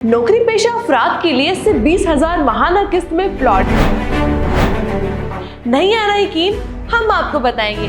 नौकरी पेशा अफराद के लिए सिर्फ 20,000 माहाना किस्त में प्लॉट। नहीं आ रहा यकीन? हम आपको बताएंगे,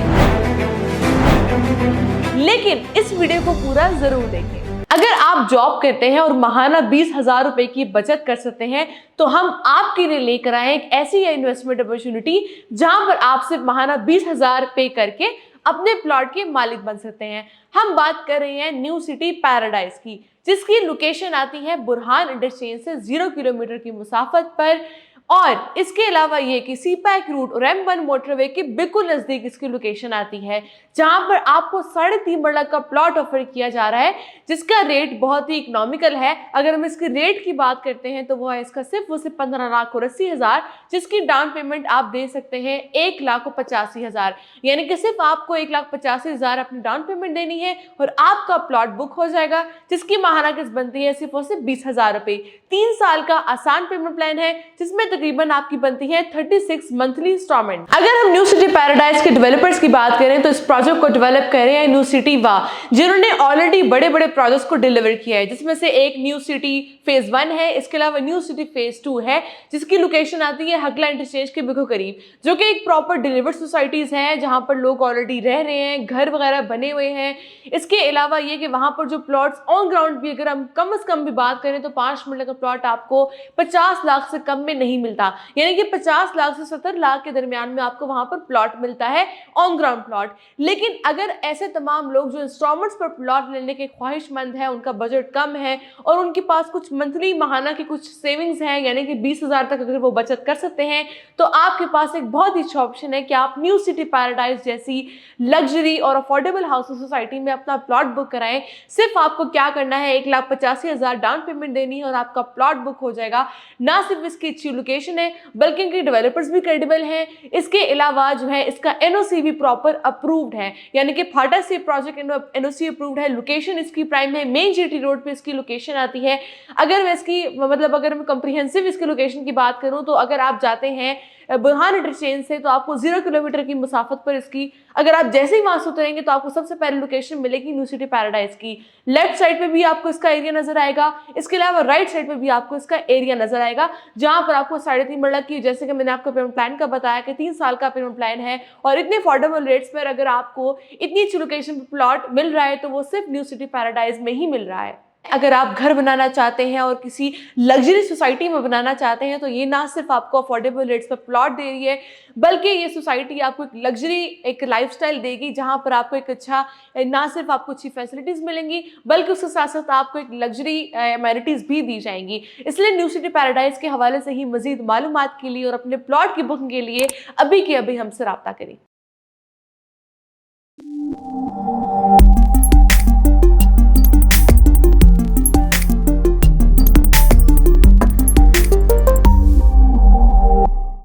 लेकिन इस वीडियो को पूरा जरूर देखें। अगर आप जॉब करते हैं और माहाना 20,000 रुपए की बचत कर सकते हैं, तो हम आपके लिए लेकर आए एक ऐसी इन्वेस्टमेंट अपॉर्चुनिटी जहां पर आप सिर्फ माहाना 20,000 पे करके अपने प्लॉट के मालिक बन सकते हैं। हम बात कर रहे हैं न्यू सिटी पैराडाइज की, जिसकी लोकेशन आती है बुरहान इंटरचेंज से 0 किलोमीटर की मुसाफत पर, और इसके अलावा ये कि सी पैक रूट और M1 मोटरवे के बिल्कुल नजदीक इसकी लोकेशन आती है, जहां पर आपको 3.5 मरला का प्लॉट ऑफर किया जा रहा है, जिसका रेट बहुत ही इकोनॉमिकल है। अगर हम इसके रेट की बात करते हैं तो वो है इसका सिर्फ 15,80,000, जिसकी डाउन पेमेंट आप दे सकते हैं 1,85,000, यानी कि सिर्फ आपको 1,85,000 अपनी डाउन पेमेंट देनी है और आपका प्लॉट बुक हो जाएगा, जिसकी माहाना किस्त बनती है सिर्फ 20,000 रुपए। 3 साल का आसान पेमेंट प्लान है, जिसमें तकरीबन आपकी बनती है 36 मंथली इंस्टॉलमेंट। अगर हम न्यू सिटी पैराडाइज के डेवलपर्स की बात करें तो इस प्रोजेक्ट को डेवलप कर रहे हैं न्यू सिटी वाह, जिन्होंने ऑलरेडी बड़े बड़े प्रोजेक्ट्स को डिलीवर किया है, जिसमें से एक न्यू सिटी फेज 1 है। इसके अलावा न्यू सिटी फेज 2 है, जिसकी लोकेशन आती है हकला इंटरचेंज के बिल्कुल करीब, जो कि एक प्रॉपर डिलीवर्ड सोसाइटीज है, जहां पर लोग ऑलरेडी रह रहे हैं, घर वगैरह बने हुए हैं। इसके अलावा ये कि वहां पर जो प्लॉट्स ऑन ग्राउंड भी अगर हम कम से कम भी बात करें तो 5 मरले का प्लॉट आपको 50 लाख से कम में नहीं मिलता, यानी कि 50 लाख से 70 लाख के दरमियान में आपको वहां पर प्लॉट मिलता है, ऑन ग्राउंड प्लॉट। लेकिन अगर ऐसे तमाम लोग जो इंस्टॉलमेंट्स पर प्लॉट लेने के ख्वाहिशमंद है, उनका बजट कम है और उनके पास कुछ मंथली माहाना की कुछ सेविंग्स हैं, यानी कि 20,000 तक अगर वो बचत कर सकते हैं, तो आपके पास एक बहुत ही अच्छा ऑप्शन है कि आप न्यू सिटी पैराडाइज जैसी लग्जरी और अफोर्डेबल हाउसिंग सोसाइटी में अपना प्लॉट बुक कराएं। सिर्फ आपको क्या करना है, 1,85,000 डाउन पेमेंट देनी है और आपका प्लॉट बुक हो जाएगा। ना सिर्फ इसकी अच्छी लोकेशन है, बल्कि इनके डेवलपर्स भी क्रेडिबल हैं। इसके अलावा जो है इसका एनओसी भी प्रॉपर अप्रूव्ड है, यानी कि फाटा से प्रोजेक्ट एनओसी अप्रूव्ड है। लोकेशन इसकी प्राइम है, मेन जीटी रोड पे इसकी लोकेशन आती है। अगर मैं इसकी अगर मैं कंप्रीहेंसिव इसकी लोकेशन की बात करूं तो अगर आप जाते हैं बुरहान इंटरचेंज से तो आपको 0 किलोमीटर की मुसाफत पर इसकी, अगर आप जैसे ही वहां से उतरेंगे तो आपको सबसे पहले लोकेशन मिलेगी न्यू सिटी पैराडाइज की। लेफ्ट साइड पे भी आपको इसका एरिया नजर आएगा, इसके अलावा राइट साइड पे भी आपको इसका एरिया नजर आएगा, जहां पर आपको 3.5 मरला की, जैसे कि मैंने आपको पेमेंट प्लान का बताया कि 3 साल का पेमेंट प्लान है, और इतने अफोर्डेबल रेट्स पर अगर आपको इतनी अच्छी लोकेशन पर प्लॉट मिल रहा है तो वो सिर्फ न्यू सिटी पैराडाइज में ही मिल रहा है। अगर आप घर बनाना चाहते हैं और किसी लग्जरी सोसाइटी में बनाना चाहते हैं, तो ये ना सिर्फ आपको अफोर्डेबल रेट्स पर प्लॉट दे रही है, बल्कि ये सोसाइटी आपको एक लग्जरी एक लाइफस्टाइल देगी, जहां पर आपको एक अच्छा, ना सिर्फ आपको अच्छी फैसिलिटीज मिलेंगी, बल्कि उसके साथ साथ आपको एक लग्जरी एमेनिटीज भी दी जाएंगी। इसलिए न्यू सिटी पैराडाइज के हवाले से ही मजीद मालूमात के लिए और अपने प्लॉट की बुकिंग के लिए अभी के अभी हमसे रब्ता करें।